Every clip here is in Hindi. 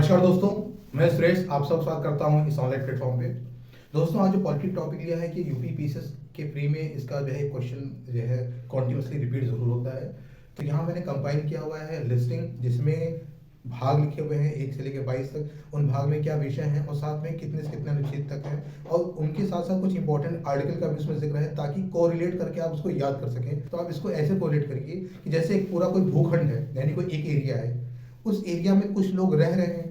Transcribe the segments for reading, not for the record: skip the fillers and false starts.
नमस्कार दोस्तों, मैं सुरेश आप सब स्वागत करता हूं इस ऑनलाइन प्लेटफॉर्म पे। दोस्तों, आज जो पॉलिटिक टॉपिक लिया है कि यूपी पीसीएस के प्री में इसका जो है क्वेश्चन जो है कॉन्टिन्यूसली रिपीट जरूर होता है। तो यहाँ मैंने कंपाइन किया हुआ है लिस्टिंग, जिसमें भाग लिखे हुए हैं 1 से लेकर 22 तक। उन भाग में क्या विषय हैं और साथ में कितने से कितने अनुच्छेद तक है, और उनके साथ साथ कुछ इंपॉर्टेंट आर्टिकल का भी उसमें जिक्र है, ताकि कोरिलेट करके आप उसको याद कर सकें। तो आप इसको ऐसे कोरिलेट करिए कि जैसे एक पूरा कोई भूखंड है, यानी कोई एक एरिया है, उस एरिया में कुछ लोग रह रहे हैं,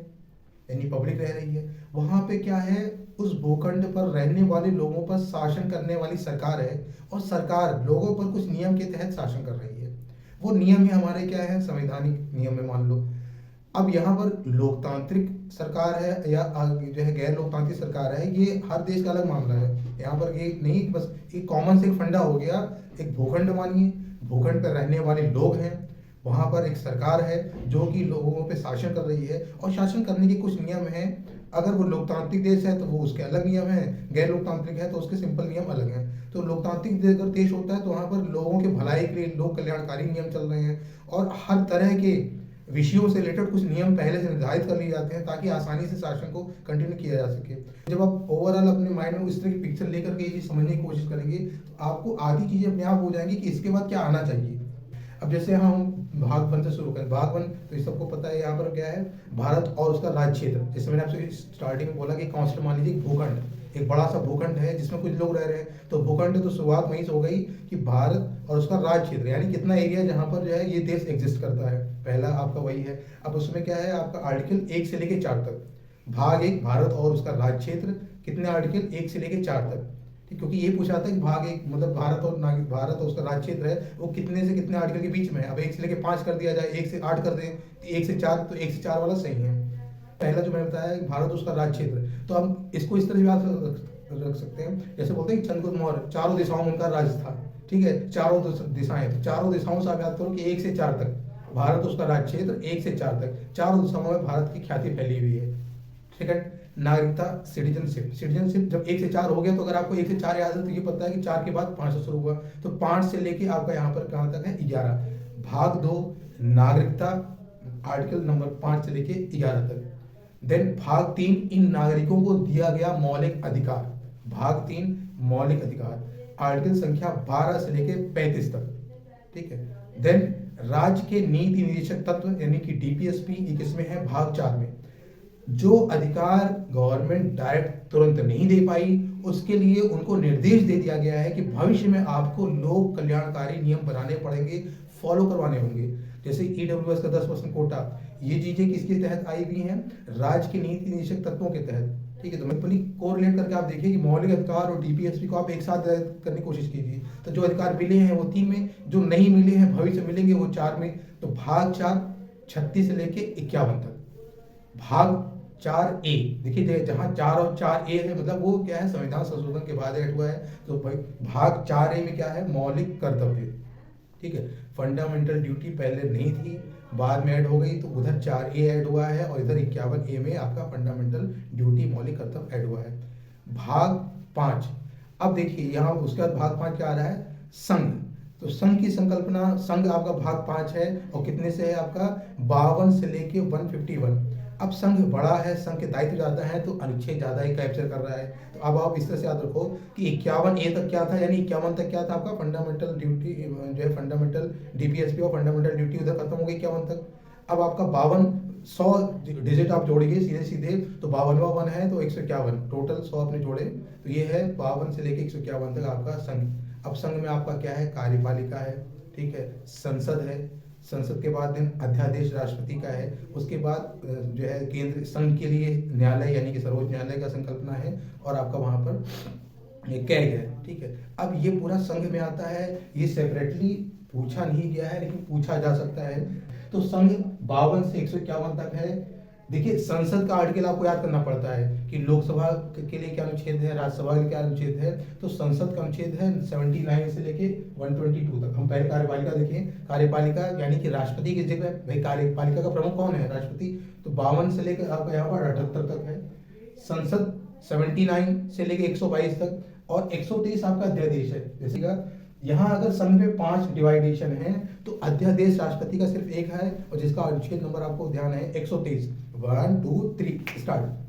यानी पब्लिक रह रही है। वहां पे क्या है, उस भूखंड पर रहने वाले लोगों पर शासन करने वाली सरकार है, और सरकार लोगों पर कुछ नियम के तहत शासन कर रही है। वो नियम ही हमारे क्या है, संवैधानिक नियम में मान लो। अब यहाँ पर लोकतांत्रिक सरकार है या जो है गैर लोकतांत्रिक सरकार है, ये हर देश का अलग मामला है। यहाँ पर ये नहीं, बस एक कॉमन से एक फंडा हो गया। एक भूखंड मानिए, भूखंड पर रहने वाले लोग हैं, वहां पर एक सरकार है जो कि लोगों पे शासन कर रही है, और शासन करने के कुछ नियम हैं। अगर वो लोकतांत्रिक देश है तो वो उसके अलग नियम हैं, गैर लोकतांत्रिक है तो उसके सिंपल नियम अलग हैं। तो लोकतांत्रिक अगर देश होता है तो वहाँ पर लोगों के भलाई के लिए लोक कल्याणकारी नियम चल रहे हैं, और हर तरह के विषयों से रिलेटेड कुछ नियम पहले से निर्धारित कर लिए जाते हैं, ताकि आसानी से शासन को कंटिन्यू किया जा सके। जब आप ओवरऑल अपने माइंड में इस तरह की पिक्चर लेकर के ये चीज़ समझने की कोशिश करेंगे, तो आपको आधी चीज़ें अपने आप हो जाएंगी कि इसके बाद क्या आना चाहिए। अब जैसे हम भाग वन से शुरू करें, भाग वन तो ये सबको पता है, यहाँ पर क्या है, भारत और उसका राज्य क्षेत्र। जैसे मैंने आपसे स्टार्टिंग में बोला कि कॉन्स्टेंट मान लीजिए भूखंड, एक बड़ा सा भूखंड है जिसमें कुछ लोग रह रहे हैं। तो भूखंड तो शुरुआत वहीं से हो गई कि भारत और उसका राज्य क्षेत्र, यानी कितना एरिया जहाँ पर जो है ये देश एग्जिस्ट करता है, पहला आपका वही है। अब उसमें क्या है, आपका आर्टिकल 1 से लेकर 4 तक। भाग 1 भारत और उसका राज्य क्षेत्र, कितने आर्टिकल, 1 से लेकर 4 तक। ठीक, क्योंकि ये पूछा था कि भाग 1 मतलब भारत और उसका राज्य क्षेत्र है, वो कितने से कितने आर्टिकल के बीच में है। अब 1 से लेकर 5 कर दिया जाए, 1 से 8 कर दें, 1 से 4, तो 1 से 4 वाला सही है। पहला जो मैंने बताया भारत उसका राज्य क्षेत्र, तो हम इसको इस तरह से याद रख सकते हैं, जैसे बोलते हैं चंद्रगुप्त मौर्य चारों दिशाओं में उनका राज्य था। ठीक है, चारों दिशाएं, तो चारों दिशाओं से आप याद करो कि 1 से 4 तक भारत उसका राज्य क्षेत्र, 1 से 4 तक चारों दिशाओं में भारत की ख्याति फैली हुई है। सेकंड, नागरिकता, सिटीजनशिप। सिटीजनशिप जब 1 से 4 हो गया, तो अगर आपको 1 से 4 याद है तो ये पता है कि 4 के बाद 5 से शुरू हुआ, तो 5 से लेके आपका यहाँ पर कहाँ तक है, 11। भाग 2 नागरिकता, आर्टिकल नंबर 5 से लेके 11 तक। देन भाग 3 इन नागरिकों को दिया गया मौलिक अधिकार। भाग 3 मौलिक अधिकार, आर्टिकल संख्या 12 से लेके 35 तक। ठीक है। देन राज्य के नीति निदेशक तत्व यानी कि डीपीएसपी, ये किसमें है, भाग 4 में। जो अधिकार गवर्नमेंट डायरेक्ट तुरंत नहीं दे पाई, उसके लिए उनको निर्देश दे दिया गया है कि भविष्य में आपको लोक कल्याणकारी नियम बनाने पड़ेंगे, फॉलो करवाने होंगे। जैसे ईडब्ल्यूएस का 10% कोटा, ये चीजें किसके तहत आई हुई हैं, राज्य के नीति निदेशक तत्वों के तहत। ठीक है, तो सिंपली कोरिलेट करके आप देखिए कि मौलिक अधिकार और डीपीएसपी को आप एक साथ करने की कोशिश कीजिए। तो जो अधिकार मिले हैं वो 3 में, जो नहीं मिले हैं भविष्य मिलेंगे वो 4 में। तो भाग 4 36 से लेके 51 तक। भाग 4A देखिए, जहां 4 और 4A है, मतलब वो क्या है, संविधान संशोधन के बाद ऐड हुआ है। तो भाग 4A में क्या है, मौलिक कर्तव्य। ठीक है, फंडामेंटल ड्यूटी पहले नहीं थी, बाद में ऐड हो गई, तो उधर 4A ऐड हुआ है, और इधर 51A में आपका फंडामेंटल ड्यूटी मौलिक कर्तव्य ऐड हुआ है। भाग 5, अब देखिए यहाँ उसके बाद भाग 5 क्या आ रहा है, संघ। तो संघ की संकल्पना, संघ आपका भाग 5 है, और कितने से है आपका, 52 से लेके 151। अब संघ बड़ा है, संघ के दायित्व ज्यादा है, तो अनुच्छेद ज्यादा ही कैप्चर कर रहा है। तो अब आप इस तरह से याद रखो कि 51A तक क्या था, यानी 51 तक क्या था आपका, फंडामेंटल ड्यूटी जो है, फंडामेंटल डीपीएसपी और फंडामेंटल ड्यूटी उधर खत्म हो गई 51 तक। अब आपका 100 डिजिट आप जोड़िए सीधे सीधे, तो 52वां 1 है, तो 151 टोटल 100 आपने जोड़े, तो ये है 52 से लेके 151 तक आपका संघ। अब संघ में आपका क्या है, कार्यपालिका है, ठीक है, संसद है, संसद के बाद दिन अध्यादेश राष्ट्रपति का है, उसके बाद जो है केंद्र संघ के लिए न्यायालय यानी कि सर्वोच्च न्यायालय का संकल्पना है, और आपका वहां पर कैग है। ठीक है, अब ये पूरा संघ में आता है, ये सेपरेटली पूछा नहीं गया है लेकिन पूछा जा सकता है। तो संघ 52 से 151 तक है। देखिए, संसद का आर्टिकल आपको याद करना पड़ता है कि लोकसभा के लिए क्या अनुच्छेद है, राज्यसभा के लिए क्या अनुच्छेद है। तो संसद का अनुच्छेद है 79 से लेके 122 तक। हम पहले कार्यपालिका देखें, कार्यपालिका यानी कि राष्ट्रपति की जगह, भाई कार्यपालिका का प्रमुख कौन है, राष्ट्रपति। तो 52 से लेकर आपका यहाँ पर 78 तक है। संसद 79 से लेके 122 तक, और 123 आपका अध्यादेश है, जैसे का यहाँ अगर संघ में 5 डिवाइडेशन है तो अध्यादेश राष्ट्रपति का सिर्फ एक है, और जिसका अनुच्छेद नंबर आपको ध्यान है 123। 1 2 3 स्टार्ट।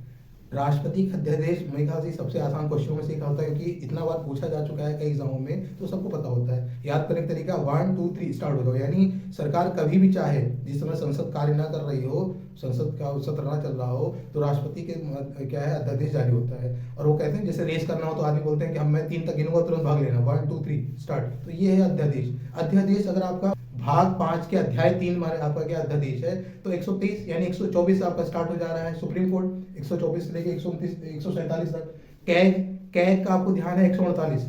राष्ट्रपति का अध्यादेश मेरे ख्याल से सबसे आसान क्वेश्चन में से एक होता है, क्योंकि इतना बार पूछा जा चुका है कई एग्जामों में, तो सबको पता होता है। याद करने का तरीका 1 2 3 स्टार्ट हो जाओ। यानी सरकार कभी भी चाहे, जिस समय संसद कार्य ना कर रही हो, संसद का सत्र ना चल रहा हो, तो राष्ट्रपति के क्या है अध्यादेश जारी होता है। और वो कहते हैं जैसे रेस करना हो तो आदमी बोलते हैं कि हम मैं 3 तक गिनूंगा तुरंत भाग लेना, 1 2 3 स्टार्ट। तो ये है अध्यादेश। अध्यादेश अगर आपका भाग 5 के अध्याय 3 मारे आपका क्या अध्यादेश है, तो 123 यानी 124 से आपका स्टार्ट हो जा रहा है। सुप्रीम कोर्ट 124 से लेके 129 147 तक। कैग, कैग का आपको ध्यान है 148।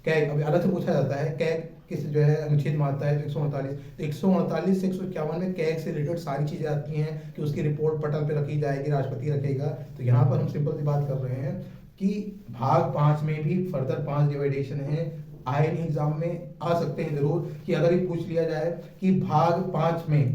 कैग अभी अलग से पूछा जाता है, कैग किस जो है अनुच्छेद में आता है, तो 148। तो 148 से 151 में कैग से रिलेटेड सारी चीजें आती हैं कि उसकी रिपोर्ट पटल पे रखी जाएगी, राष्ट्रपति रखेगा। तो यहाँ पर हम सिंपल सी बात कर रहे हैं कि भाग 5 में भी फर्दर 5 डिवाइडेशन है। आए नहीं एग्जाम में आ सकते हैं जरूर, कि अगर ये पूछ लिया जाए कि भाग 5 में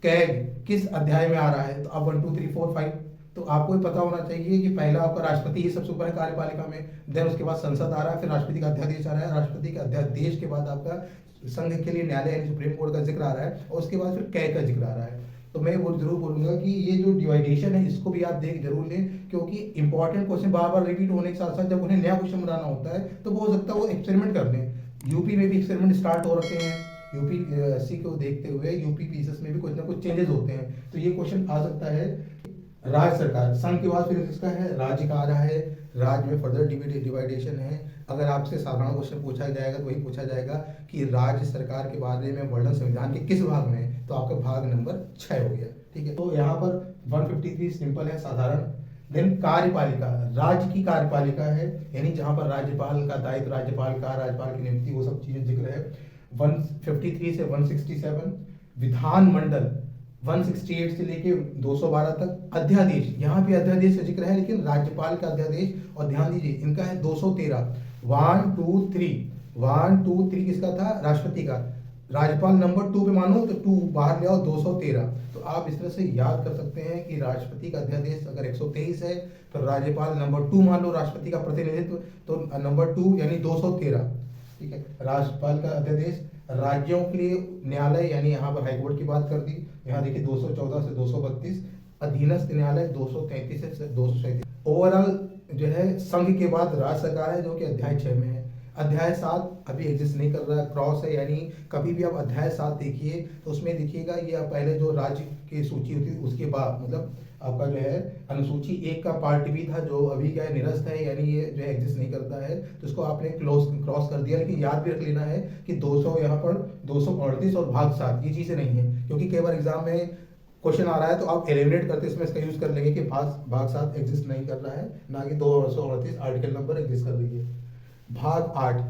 कैग किस अध्याय में आ रहा है, तो अब 1 2 3 4 5 तो आपको भी पता होना चाहिए कि पहला आपका राष्ट्रपति ही सबसे ऊपर है कार्यपालिका में, देन उसके बाद संसद आ रहा है, फिर राष्ट्रपति का अध्यादेश आ रहा है, राष्ट्रपति के अध्यादेश के बाद आपका संघ के लिए न्यायालय यानी सुप्रीम कोर्ट का जिक्र आ रहा है, और उसके बाद फिर कैग का जिक्र आ रहा है। तो मैं वो जरूर बोलूंगा कि ये जो डिवाइडेशन है इसको भी आप देख जरूर लें, क्योंकि इंपॉर्टेंट क्वेश्चन बार बार रिपीट होने के साथ साथ जब उन्हें नया क्वेश्चन बनाना होता है तो वो हो सकता है वो एक्सपेरिमेंट कर लें। यूपी में भी एक्सपेरिमेंट स्टार्ट हो रखे हैं, यूपी को देखते हुए यूपी पीसेस में भी कुछ ना कुछ चेंजेस होते हैं। तो ये क्वेश्चन आ सकता है। राज्य सरकार, संघ के बाद फिर इसका है राज्य का आ रहा है, राज्य में फर्दर डिवाइडेशन है। अगर आपसे साधारण क्वेश्चन पूछा जाएगा तो वही पूछा जाएगा कि राज्य सरकार के बारे में वर्णन संविधान के किस भाग में है, तो आपका भाग नंबर 6 हो गया। ठीक है, तो यहाँ पर 153 सिंपल है, साधारण। देन कार्यपालिका, राज्य की कार्यपालिका है, यानी जहां पर राज्यपाल का दायित्व, राज्यपाल की नियुक्ति, वो सब चीजें जिक्र है। 153 से 167 विधानमंडल, 168 से लेके 212 तक अध्यादेश, यहाँ भी अध्यादेश का जिक्र है लेकिन राज्यपाल का अध्यादेश। और ध्यान दीजिए इनका है 213। 1 2 3 किसका था, राष्ट्रपति का। राज्यपाल नंबर 2 पे मानो तो 2 बाहर ले आओ, 213। तो आप इस तरह से याद कर सकते हैं कि राष्ट्रपति का अध्यादेश अगर 123 है, तो राज्यपाल नंबर 2 मान लो, राष्ट्रपति का प्रतिनिधित्व तो नंबर 2 यानी 213। ठीक है, राज्यपाल का अध्यादेश। राज्यों के लिए न्यायालय, यानी यहाँ पर हाईकोर्ट की बात कर दी, यहाँ देखिए 214 से 232। अधीनस्थ न्यायालय 233 से 237। ओवरऑल जो है संघ के बाद राज्य सरकार है, जो कि अध्याय 6 में है। अध्याय 7 अभी एग्जिस्ट नहीं कर रहा है, क्रॉस है, यानी कभी भी आप अध्याय 7 देखिए तो उसमें दिखिएगा ये पहले जो राज्य की सूची होती उसके बाद, मतलब आपका जो है अनुसूची 1 का पार्ट भी था जो अभी क्या है निरस्त है, यानी ये जो है एग्जिस्ट नहीं करता है, तो इसको आपने क्रॉस कर दिया। लेकिन याद भी रख लेना है कि 200 यहाँ पर 238 और भाग 7 ये चीजें नहीं है, क्योंकि कई बार एग्जाम में क्वेश्चन आ रहा है तो आप एलिमिनेट करते इसमें इसका यूज कर लेंगे कि भाग 7 एग्जिस्ट नहीं कर रहा है, ना कि 238 आर्टिकल नंबर एग्जिस्ट कर रही है। भाग 8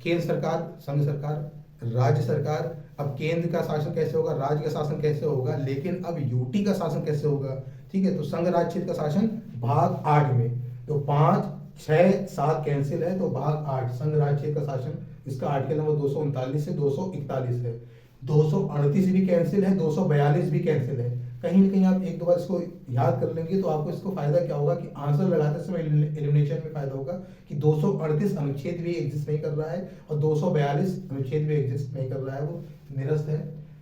केंद्र सरकार, संघ सरकार, राज्य सरकार। अब केंद्र का शासन कैसे होगा, राज्य का शासन कैसे होगा, लेकिन अब यूटी का शासन कैसे होगा। ठीक है, तो संघ राज्य क्षेत्र का शासन भाग 8 में, तो 5 6 7 कैंसिल है, तो भाग 8 संघ राज्य क्षेत्र का शासन, इसका आर्टिकल नंबर 239 से 241 है। 238 भी कैंसिल है, 242 भी कैंसिल है। कहीं ना कहीं आप एक दो बार इसको याद कर लेंगे तो आपको इसको फायदा क्या होगा कि आंसर लगाते समय एलिमिनेशन में फायदा होगा कि 238 अनुच्छेद भी एग्जिस्ट नहीं कर रहा है और 242 अनुच्छेद भी एग्जिस्ट नहीं कर रहा है, वो निरस्त है।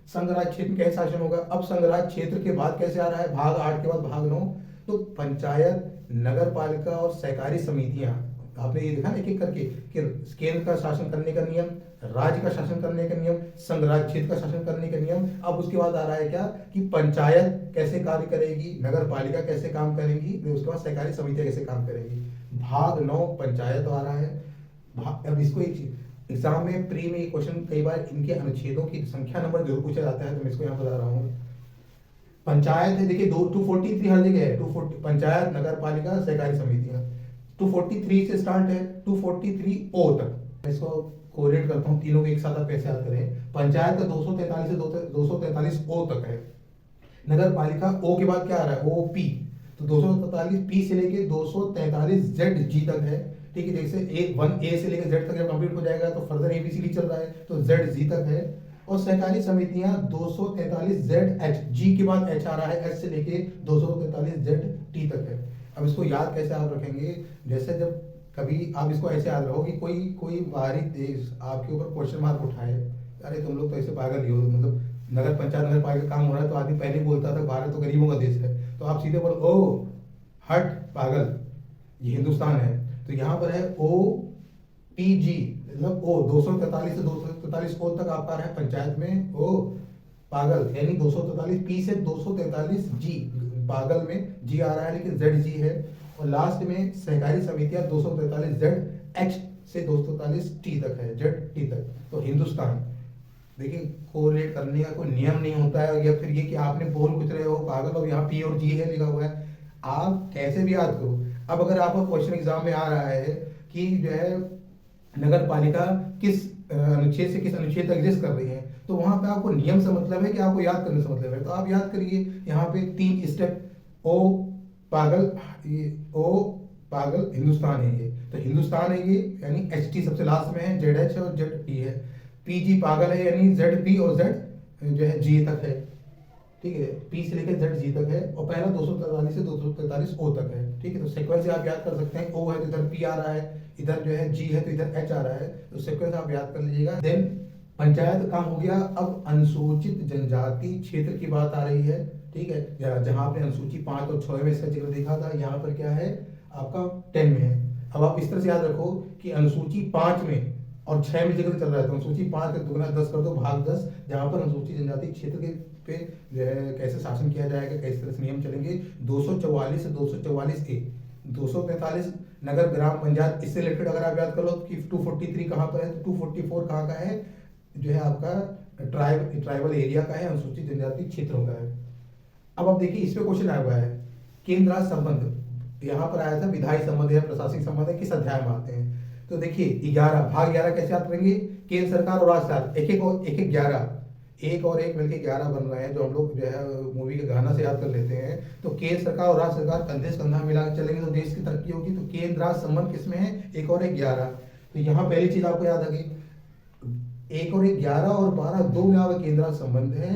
संघ राज्य क्षेत्र में कैसे शासन होगा, अब संघ राज्य क्षेत्र के बाद कैसे आ रहा है, भाग 8 के बाद भाग 9, तो पंचायत, नगर पालिका और सहकारी समितियां। आपने ये देखा एक एक करके कि केंद्र का शासन करने का नियम, राज्य का शासन करने का नियम, संघ राज्य क्षेत्र का शासन करने का नियम। अब उसके बाद आ रहा है क्या कि पंचायत कैसे कार्य करेगी, नगर पालिका कैसे काम करेंगी, उसके बाद सहकारी समितियां कैसे काम करेंगी। भाग 9 पंचायत आ रहा है। अब इसको एक एग्जाम में प्री में क्वेश्चन कई बार इनके अनुच्छेदों की संख्या नंबर जरूर पूछा जाता है, तो मैं इसको यहाँ बता रहा हूँ। पंचायत है, देखिए 243 हर जगह है, 240 पंचायत, नगर पालिका, सहकारी समितियां। 243 से स्टार्ट है 243 ओ तक। इसको कोरिलेट करता हूँ, तीनों को एक साथ आप कैसे याद करें। पंचायत का 243 से 243 ओ तक है। नगर पालिका ओ के बाद क्या आ रहा है, ओ पी, तो 243 पी से लेके 243 जेड जी तक है। ठीक है, जैसे एक 1 ए से लेकर जेड तक जब कंप्लीट हो जाएगा तो फर्दर एबीसीडी चल रहा है, तो जेड जी तक है। और सहकारी समितियां 243 जेड एच, जी के बाद एच आ रहा है, एच से लेके 243 जेड टी तक है। अब इसको याद कैसे आप रखेंगे, जैसे जब कभी आप इसको ऐसे याद रखो कि कोई कोई बाहरी देश आपके ऊपर क्वेश्चन मार्क उठाए, अरे तुम लोग तो ऐसे पागल ही हो, मतलब नगर पंचायत नगर पालिका काम हो रहा है तो आदमी पहले ही बोलता था भारत तो गरीबों का देश है, तो आप सीधे बोलो ओ हट पागल, ये हिंदुस्तान है। तो यहाँ पर है OPG, मतलब ओ 243 से 243 ओ तक आपका रहा है पंचायत में ओ पागल, यानी 243 पी से 243 जी, पागल में जी आ रहा है लेकिन जेड जी है। और लास्ट में सहकारी समितियां 243 जेड एच से 243 टी तक है, जेड टी तक। तो हिंदुस्तान देखिए, कोरिलेट करने का कोई नियम नहीं होता है, या फिर ये कि आपने बोल कुछ रहे हो पागल और यहाँ पी और जी है लिखा हुआ है, आप कैसे भी याद करो। अब अगर आपका क्वेश्चन एग्जाम में आ रहा है कि जो है नगर पालिका किस अनुच्छेद से किस अनुच्छेद तक एग्जिस्ट कर रही है, तो वहां पे आपको नियम से मतलब है कि आपको याद करने से मतलब है, तो आप याद करिए। यहाँ पे 3 स्टेप ओ पागल, ये ओ पागल हिंदुस्तान है ये, तो हिंदुस्तान है ये, यानी एच टी सबसे लास्ट में है, जेड एच और जेड टी है। पी जी पागल है, यानी जेड पी और जेड जो है जी तक है, ठीक है, पी से लेकर जेड जी तक है, और पहला 243 से 243 ओ तक है, ठीक है। तो सीक्वेंस आप याद कर सकते हैं, ओ है तो इधर पी आ रहा है, इधर जो है जी है तो इधर एच आ रहा है, तो सीक्वेंस आप याद कर लीजिएगा। देन पंचायत काम हो गया। अब अनुसूचित जनजाति क्षेत्र की बात आ रही है, ठीक है, जहां आपने अनुसूची 5 और 6 में इसका जिक्र देखा था, यहाँ पर क्या है आपका 10 में है। अब आप इस तरह से याद रखो कि अनुसूची 5 में और 6 में जिक्र चल रहा है, तो अनुसूची 5 का दुगना 10 कर दो भाग 10, जहां पर अनुसूचित जनजाति क्षेत्र के पे जो है कैसे शासन किया जाएगा, कैसे तरह से नियम चलेंगे, 244 से 244 ए, 243 नगर ग्राम पंचायत, इससे रिलेटेड अगर आप याद कर लो कि 243 कहाँ पर है, तो 244 कहाँ का है, जो है आपका ट्राइबल एरिया का है, अनुसूचित जनजाति क्षेत्रों का है। अब आप देखिए इस पे क्वेश्चन आया हुआ है, केंद्र राज्य संबंध, यहाँ पर आया था विधायी संबंध या प्रशासनिक संबंध है, किस अध्याय में आते हैं। तो देखिए 11 भाग 11 कैसे याद करेंगे, केंद्र सरकार और राज्य सरकार, एक एक और एक 11, एक और एक मिलके 11 बन रहे हैं, जो हम लोग जो है मूवी के गाना से याद कर लेते हैं। तो केंद्र सरकार और राज्य सरकार कंधे से कंधा मिला के चलेंगे तो देश की तरक्की होगी। तो केंद्र राज्य संबंध किसमें है, एक और एक 11। तो यहाँ पहली चीज आपको याद आ गई, एक और एक 11 और 12 दो में आपका केंद्र राज्य संबंध है,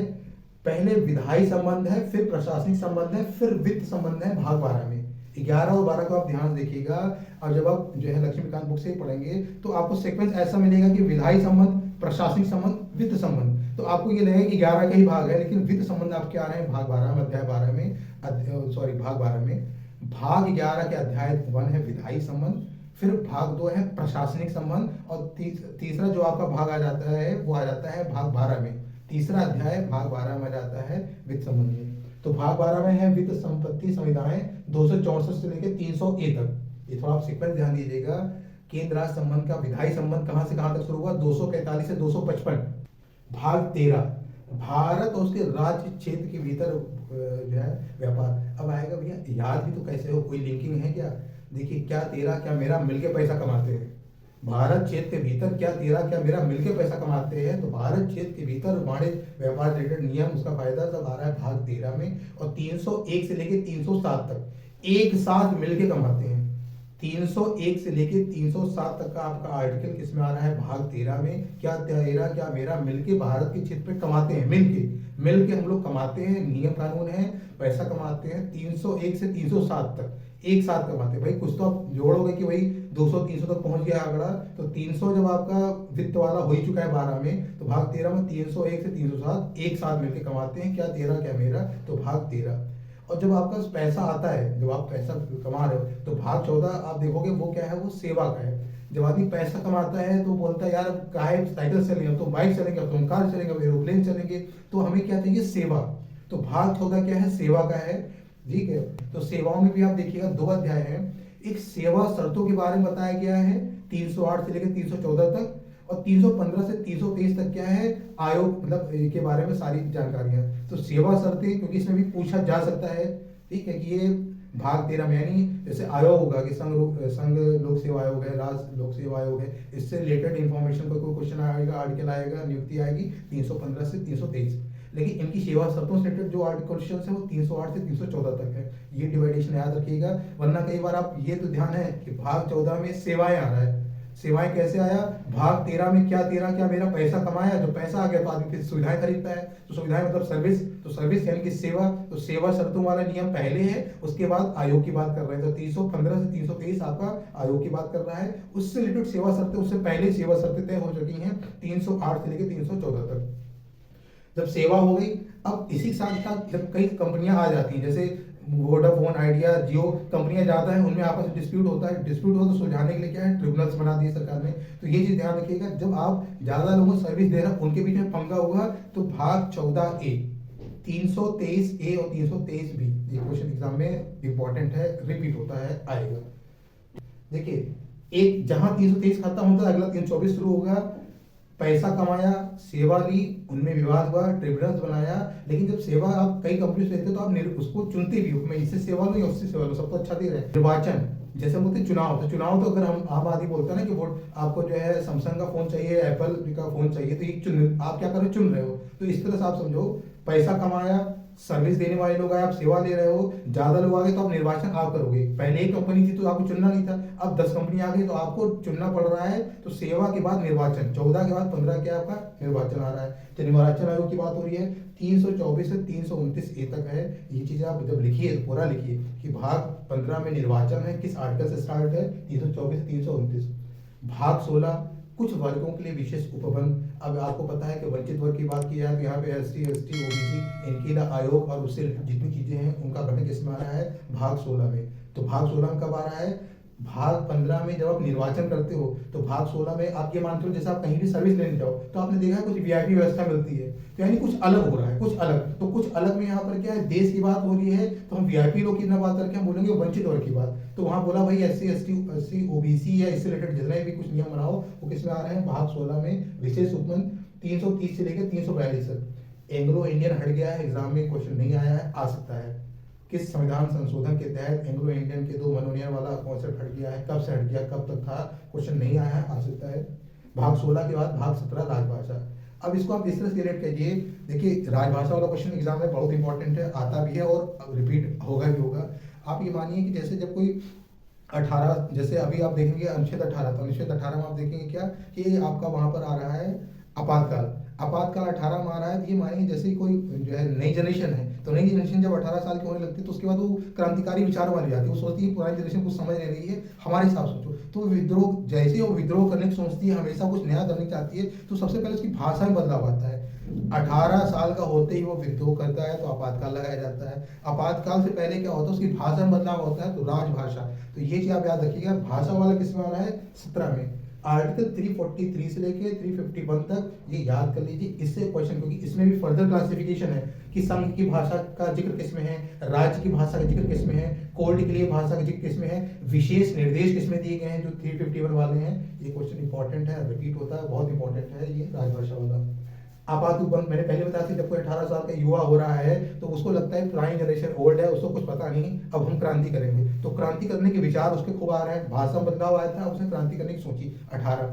पहले विधायी संबंध है, फिर प्रशासनिक संबंध है, फिर वित्त संबंध है भाग 12 में। 11 और 12 को आप ध्यान से देखिएगा, और जब आप जो है लक्ष्मीकांत बुक से पढ़ेंगे तो आपको सीक्वेंस ऐसा मिलेगा कि विधायी संबंध, प्रशासनिक संबंध, वित्त संबंध, तो आपको ये लगेगा कि 11 का ही भाग है, लेकिन वित्त संबंध आपके आ रहे हैं भाग 12 में, अध्याय 12 में, सॉरी भाग 12 में। भाग 11 के अध्याय 1 है विधायी संबंध, फिर भाग 2 है प्रशासनिक संबंध, और तीसरा जो आपका भाग आ जाता है वो आ जाता है भाग 12 में, तीसरा अध्याय भाग 12 में जाता है वित्त संबंध में। तो भाग 12 में है वित्त संपत्ति संविधाएं 264 से लेकर 300 ए तक। ये थोड़ा आप सीक्वेंस ध्यान दीजिएगा, केंद्र राज्य संबंध का विधायी संबंध कहां से कहां तक शुरू हुआ, 243 से 255। भाग 13 भारत और उसके राज्य क्षेत्र के भीतर जो है व्यापार। अब आएगा भैया याद भी तो कैसे हो, कोई लिंकिंग है क्या। देखिए क्या तेरा क्या मेरा मिलके पैसा कमाते हैं, भारत क्षेत्र के भीतर क्या तेरा क्या मेरा मिलके पैसा कमाते हैं, तो भारत क्षेत्र के भीतर वाणिज्य व्यापार रिलेटेड नियम, उसका फायदा सब आ रहा है भाग 13 में। और 301 से लेके 307 तक एक साथ मिलके कमाते हैं, 301 से लेके 307 तक का आपका आर्टिकल किसमें आ रहा है, भाग 13 में। क्या तेरा क्या मेरा मिलके भारत के क्षेत्र पे कमाते हैं, मिलके हम लोग कमाते हैं, नियम कानून है, पैसा कमाते हैं। 301 से 307 तक एक साथ कमाते हैं। भाई कुछ तो आप जोड़ोगे कि भाई 200-300 तक पहुंच गया आंकड़ा, तो 300 जब आपका वित्त वाला हो ही चुका है 12 में, तो भाग 13 में 301 से 307 एक साथ मिलकर कमाते हैं। क्या तेरा क्या मेरा, तो भाग 13। और जब आपका पैसा आता है, जब आप पैसा कमा रहे हो, तो भाग 14 आप देखोगे वो क्या है, वो सेवा का है। जब आदमी पैसा कमाता है तो बोलता है यार काहे साइकिल चलेंगे, तो बाइक चलेंगे, तो हम कार चलेंगे, एरोप्लेन चलेंगे, तो हमें क्या चाहिए, सेवा। तो भाग 14 क्या है, सेवा का है, ठीक है। तो सेवाओं में भी आप देखिएगा 2 अध्याय है, एक सेवा शर्तों के बारे में बताया गया है 308 से लेकर 314 तक, और 315 से 323 तक क्या है, आयोग मतलब के बारे में सारी जानकारियां। तो सेवा शर्तें, क्योंकि इसमें भी पूछा जा सकता है, ठीक है, कि ये भाग 13 में, यानी जैसे आयोग होगा कि संघ लोक सेवा आयोग है, राज्य लोक सेवा आयोग है, इससे रिलेटेड इंफॉर्मेशन पर कोई क्वेश्चन आएगा, आर्टिकल आएगा, नियुक्ति आएगी 315 से 323। लेकिन इनकी सेवा शर्तों से रिलेटेड जो आर्टिकल है वो 308 से 314 तक है। ये डिवाइडेशन याद रखिएगा, वरना कई बार आप ये तो ध्यान है कि भाग 14 में सेवाएं आ रहा है, सेवाएं कैसे आया, भाग 13 में क्या 13 क्या मेरा पैसा कमाया, जो पैसा आ गया तो आदमी फिर सुविधाएं खरीदता है, तो सुविधाएं मतलब सर्विस, तो सर्विस यानी कि सेवा, तो सेवा शर्तों वाला नियम पहले है, उसके बाद आयोग की बात कर रहे हैं, तो 315 से 323 आपका आयोग की बात कर रहा है, उससे रिलेटेड सेवा शर्तें उससे पहले सेवा शर्तें तय हो चुकी हैं 308 से लेकर 314 तक। जब सेवा हो गई, अब इसी के साथ साथ जब कई कंपनियां आ जाती हैं, जैसे वोडाफोन, आइडिया, जियो कंपनियां ज्यादा हैं, उनमें आपस में डिस्प्यूट होता है, डिस्प्यूट हो तो सुलझाने के लिए क्या है, ट्रिब्यूनल्स बना दिए सरकार ने। तो ये चीज ध्यान रखिएगा, जब आप ज्यादा लोगों को सर्विस दे रहे हैं उनके बीच में पंगा होगा, तो भाग 14A, 323A और 323B, ये क्वेश्चन एग्जाम में इंपॉर्टेंट है, रिपीट होता है, आएगा। देखिए, एक जहां 323 खत्म होता है अगला 324 शुरू होगा। पैसा कमाया, सेवा ली, उनमें विवाद हुआ, ट्रिब्यूनल्स बनाया, लेकिन जब सेवा आप कई कंपनी से लेते हो तो आप उसको चुनते भी हो, मैं इससे सेवा लूँ या उससे सेवा लूँ, सबको अच्छा दे रहे हैं। निर्वाचन, जैसे हम बोलते हैं चुनाव, तो चुनाव तो अगर हम आम आदमी बोलते हैं ना कि वोट आपको जो है सैमसंग का फोन चाहिए, एप्पल का फोन चाहिए, तो ये चुन, आप क्या कर रहे हो, चुन रहे हो। तो इस तरह से आप समझो, पैसा कमाया, सर्विस देने वाले लोग आए, आप सेवा ले रहे हो, ज्यादा लोग आ गए तो आप निर्वाचन आप करोगे। पहले एक कंपनी थी तो आपको चुनना नहीं था, अब 10 कंपनी आ गई तो आपको चुनना पड़ रहा है, तो सेवा के बाद निर्वाचन, 14 के बाद 15 क्या आपका निर्वाचन आ रहा है। तो निर्वाचन आयोग की बात हो रही है, 324 से 329A तक है। ये चीजें आप जब लिखिए तो पूरा लिखिए कि भाग 15 में निर्वाचन है, किस आर्टिकल से स्टार्ट है, 324 से 329। भाग 16 कुछ वर्गों के लिए विशेष उपबंध। अब आपको पता है कि वंचित वर्ग की बात की जाए तो यहाँ पे SC, ST, OBC, इनके लिए आयोग और उससे जितनी चीजें हैं उनका गठन किसमें आ रहा है, भाग 16 में। तो भाग 16 में कब आ रहा है, भाग 15 में जब आप निर्वाचन करते हो, तो भाग 16 में आप ये मानते हो जैसे आप कहीं भी सर्विस लेने जाओ तो आपने देखा कुछ VIP व्यवस्था मिलती है, तो यानी कुछ अलग हो रहा है, कुछ अलग। तो कुछ अलग में यहाँ पर क्या है, देश की बात हो रही है, तो हम VIP लोग की ना बात करके हम बोलेंगे वंचित वर्ग की बात। तो वहां बोला भाई SC, ST, OBC या इससे रिलेटेड जितने भी कुछ नियम बनाओ वो किसमें आ रहे हैं, भाग 16 में विशेष उपबंध 330 से लेकर 342 तक। एंग्लो इंडियन हट गया है, एग्जाम में क्वेश्चन नहीं आया है, आ सकता है। किस संविधान संशोधन के तहत एंग्लो इंडियन के 2 मनोनयन वाला कॉन्सेप्ट हट गया है, कब से हट गया, कब तक था, क्वेश्चन नहीं आया है, आ सकता है। भाग 16 के बाद भाग 17 राजभाषा। अब इसको आप इस तरह से रिलेट कीजिए, देखिए राजभाषा वाला क्वेश्चन एग्जाम में बहुत इंपॉर्टेंट है, आता भी है और रिपीट होगा भी होगा। आप ये मानिए कि जैसे जब कोई 18, जैसे अभी आप देखेंगे अनुच्छेद 18, तो अनुच्छेद 18 में आप देखेंगे क्या कि आपका वहां पर आ रहा है आपातकाल। आपातकाल 18 में आ रहा है, तो ये मानिए जैसे कोई जो है नई जनरेशन है, तो नई जनरेशन जब 18 साल की होने लगती है तो उसके बाद वो क्रांतिकारी विचारों वाली जाती है, वो सोचती है पुरानी जनरेशन कुछ समझ नहीं रही है, हमारे हिसाब सोचो। तो विद्रोह, जैसे ही वो विद्रोह करने की सोचती है, हमेशा कुछ नया करने की चाहती है, तो सबसे पहले उसकी भाषा में बदलाव आता है। 18 साल का होते ही वो विद्रोह करता है तो आपातकाल लगाया जाता है। आपातकाल से पहले क्या होता है, उसकी भाषा में बदलाव होता है, तो राजभाषा। तो ये चीज आप याद रखिएगा, भाषा वाला किसमें आ रहा है, 17 में। आर्टिकल 343 से लेके 351 तक ये याद कर लीजिए, इससे क्वेश्चन, क्योंकि इसमें भी फर्दर क्लासिफिकेशन है कि संघ की भाषा का जिक्र किसमें है, राज्य की भाषा का जिक्र किसमें है, कोर्ट के लिए भाषा का जिक्र किसमें है, विशेष निर्देश किसमें दिए गए हैं, जो 351 वाले हैं। ये क्वेश्चन इंपॉर्टेंट है, रिपीट होता है, बहुत इंपॉर्टेंट है ये राजभाषा वाला। आपात उपबंध मैंने पहले बताया था, जब कोई 18 साल का युवा हो रहा है तो उसको लगता है पुरानी जनरेशन ओल्ड है, उसको कुछ पता नहीं, अब हम क्रांति करेंगे, तो क्रांति करने के विचार उसके खूब आ रहे हैं, भाषा बदलाव आया था, उसने क्रांति करने की सोची। 18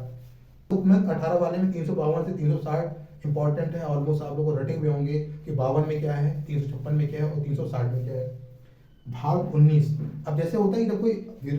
उपबंध 18 वाले में 352 से 360 इंपॉर्टेंट है, ऑलमोस्ट आप लोग को रटे हुए होंगे कि 52 में क्या है, 356 में क्या है और 360 में क्या है। भाग 19, अब जैसे होता है कि जब कोई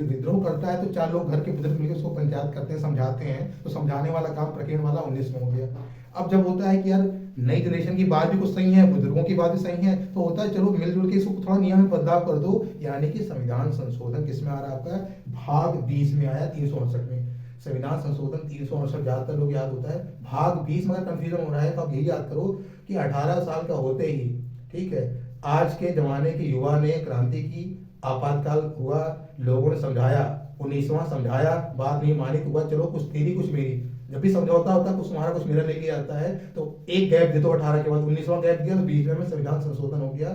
विद्रोह करता है तो 4 लोग घर के बुजुर्ग मिलकर उसको पंचायत करते हैं, समझाते हैं, तो समझाने वाला काम प्रकीर्ण वाला 19 में हो गया। अब जब होता है कि यार नई जनरेशन की बात भी कुछ सही है, बुजुर्गों की बात भी सही है, तो होता है चलो मिलजुल के इसको थोड़ा नियम में बदलाव कर दो, यानी कि संविधान संशोधन किसमें आ रहा है आपका, भाग 20 में आया, 368 में। संविधान संशोधन 368 ज्यादातर लोग याद होता है, भाग 20 में अगर कंफ्यूजन हो रहा है तो आप यही याद करो कि 18 साल का होते ही, ठीक है, आज के जमाने के युवा ने क्रांति की, आपातकाल हुआ, लोगों ने समझाया, 19वां समझाया, बात नहीं मानी तो हुआ, चलो कुछ तेरी कुछ मेरी, जब भी समझौता होता है कुछ तुम्हारा कुछ मेरा लेके आता है, तो एक गैप दे दो 18 के बाद, 19वां गैप दिया तो 20वें में संविधान संशोधन हो गया,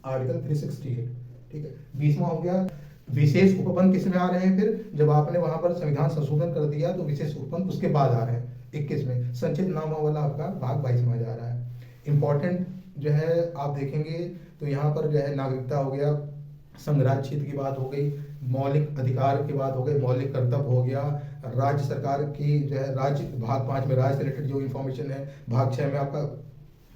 आर्टिकल 368, ठीक है, 20वां हो गया। विशेष उपबंध किसमें आ रहे हैं, फिर जब आपने वहां पर संविधान संशोधन कर दिया तो विशेष उपबंध उसके बाद आ रहे हैं 21 में। संचित नामा वाला आपका भाग 22 में जा रहा है। इंपॉर्टेंट जो है आप देखेंगे तो यहाँ पर जो है नागरिकता हो गया, संघराज्य क्षेत्र की बात हो गई, मौलिक अधिकार की बात हो गई, मौलिक कर्तव्य हो गया, राज्य सरकार की जो है राज्य, भाग 5 में राज्य से रिलेटेड जो इन्फॉर्मेशन है, भाग 6 में आपका,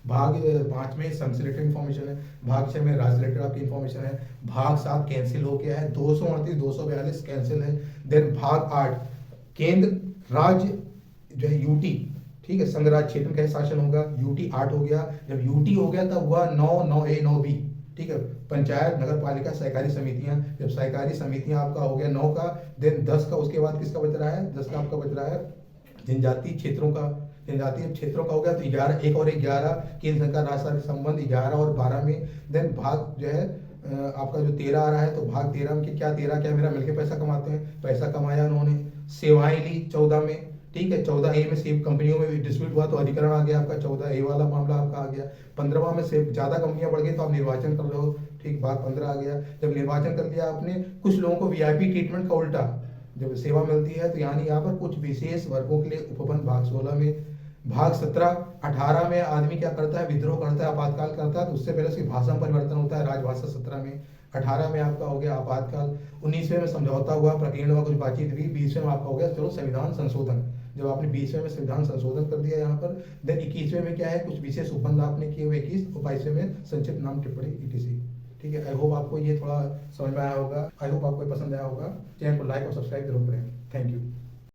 भाग 5 में संघ से रिलेटेड इन्फॉर्मेशन है, भाग 6 में राज्य से रिलेटेड आपकी इन्फॉर्मेशन है, भाग 7 कैंसिल हो गया है, 238 242 कैंसिल है। देन भाग 8 केंद्र राज्य जो है यूटी, ठीक है, संघ राज्य क्षेत्र में कैसे शासन होगा, यूटी 8 हो गया। जब यूटी हो गया तब हुआ 9, 9A 9B, ठीक है, पंचायत, नगर पालिका, सहकारी समितियां। जब सहकारी समितियां आपका हो गया 9 का, देन 10 का, उसके बाद किसका बच रहा है, 10 का आपका बच रहा है जनजातीय क्षेत्रों का। जनजातीय क्षेत्रों का हो गया तो 11, एक और 11 केंद्र सरकार राज्य सरकार के संबंध 11 और 12 में। देन भाग जो है आपका जो 13 आ रहा है, तो भाग 13 में क्या 13 क्या मेरा मिलके पैसा कमाते हैं, पैसा कमाया उन्होंने। सेवाएं ली 14 में, ठीक है, 14A में सेब कंपनियों में डिस्प्यूट हुआ तो अधिकरण आ गया आपका, 14A वाला मामला आपका आ गया। 15वां में सेब ज्यादा कंपनियां बढ़ गई तो आप निर्वाचन कर रहे हो, ठीक, भाग 15 आ गया। जब निर्वाचन कर लिया आपने, कुछ लोगों को वीआईपी ट्रीटमेंट का उल्टा जब सेवा मिलती है, तो यानी यहाँ पर कुछ विशेष वर्गों के लिए उपबंध भाग 16 में। भाग 17, 18 में आदमी क्या करता है, विद्रोह करता है, आपातकाल करता है, तो उससे पहले उसकी भाषा में परिवर्तन होता है, राजभाषा 17 में। 18 में आपका हो गया आपातकाल। 19वें में समझौता हुआ, प्रकीर्ण हुआ, कुछ बातचीत हुई। 20वें में आपका हो गया चलो संविधान संशोधन, जब आपने 20वें में संविधान संशोधन कर दिया यहाँ पर। देन 21वें में क्या है, कुछ विशेष उपबंध आपने किए हुए 21, और 22वें में संक्षिप्त नाम टिप्पणी ETC। ठीक है, आई होप आपको ये थोड़ा समझ में आया होगा, आई होप आपको पसंद आया होगा। चैनल को लाइक और सब्सक्राइब जरूर करें। Thank you.